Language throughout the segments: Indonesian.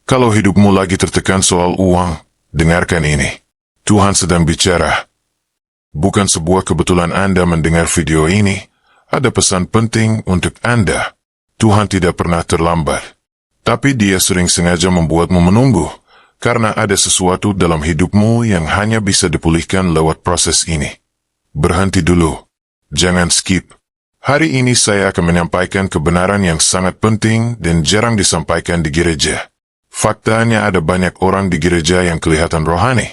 Kalau hidupmu lagi tertekan soal uang, dengarkan ini. Tuhan sedang bicara. Bukan sebuah kebetulan Anda mendengar video ini. Ada pesan penting untuk Anda. Tuhan tidak pernah terlambat. Tapi Dia sering sengaja membuatmu menunggu, karena ada sesuatu dalam hidupmu yang hanya bisa dipulihkan lewat proses ini. Berhenti dulu. Jangan skip. Hari ini saya akan menyampaikan kebenaran yang sangat penting dan jarang disampaikan di gereja. Faktanya ada banyak orang di gereja yang kelihatan rohani,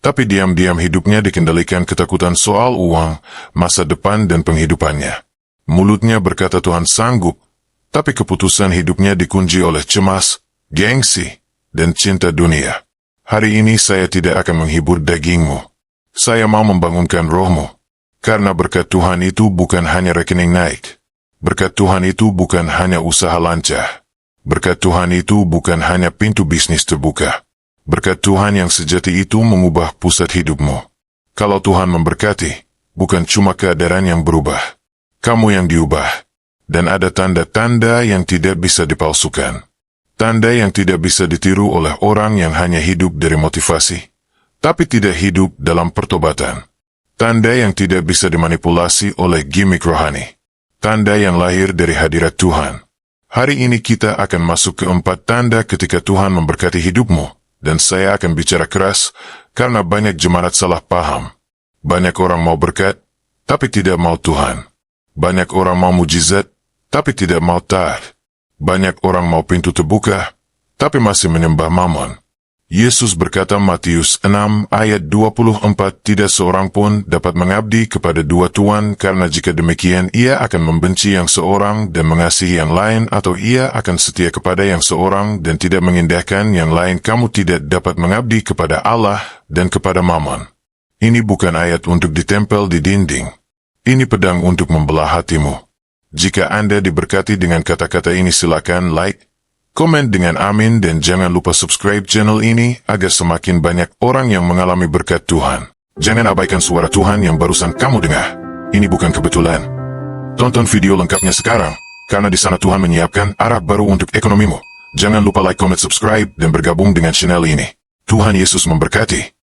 tapi diam-diam hidupnya dikendalikan ketakutan soal uang, masa depan dan penghidupannya. Mulutnya berkata Tuhan sanggup, tapi keputusan hidupnya dikunci oleh cemas, gengsi, dan cinta dunia. Hari ini saya tidak akan menghibur dagingmu. Saya mau membangunkan rohmu. Karena berkat Tuhan itu bukan hanya rekening naik. Berkat Tuhan itu bukan hanya usaha lancar. Berkat Tuhan itu bukan hanya pintu bisnis terbuka. Berkat Tuhan yang sejati itu mengubah pusat hidupmu. Kalau Tuhan memberkati, bukan cuma keadaan yang berubah. Kamu yang diubah. Dan ada tanda-tanda yang tidak bisa dipalsukan. Tanda yang tidak bisa ditiru oleh orang yang hanya hidup dari motivasi, tapi tidak hidup dalam pertobatan. Tanda yang tidak bisa dimanipulasi oleh gimmick rohani. Tanda yang lahir dari hadirat Tuhan. Hari ini kita akan masuk ke 4 tanda ketika Tuhan memberkati hidupmu, dan saya akan bicara keras, karena banyak jemaat salah paham. Banyak orang mau berkat, tapi tidak mau Tuhan. Banyak orang mau mujizat, tapi tidak mau taat. Banyak orang mau pintu terbuka, tapi masih menyembah Mammon. Yesus berkata Matius 6 ayat 24, tidak seorang pun dapat mengabdi kepada dua tuan, karena jika demikian ia akan membenci yang seorang dan mengasihi yang lain, atau ia akan setia kepada yang seorang dan tidak mengindahkan yang lain. Kamu tidak dapat mengabdi kepada Allah dan kepada Mammon. Ini bukan ayat untuk ditempel di dinding. Ini pedang untuk membelah hatimu. Jika Anda diberkati dengan kata-kata ini, silakan like, komen dengan amin, dan jangan lupa subscribe channel ini agar semakin banyak orang yang mengalami berkat Tuhan. Jangan abaikan suara Tuhan yang barusan kamu dengar. Ini bukan kebetulan. Tonton video lengkapnya sekarang, karena di sana Tuhan menyiapkan arah baru untuk ekonomimu. Jangan lupa like, comment, subscribe, dan bergabung dengan channel ini. Tuhan Yesus memberkati.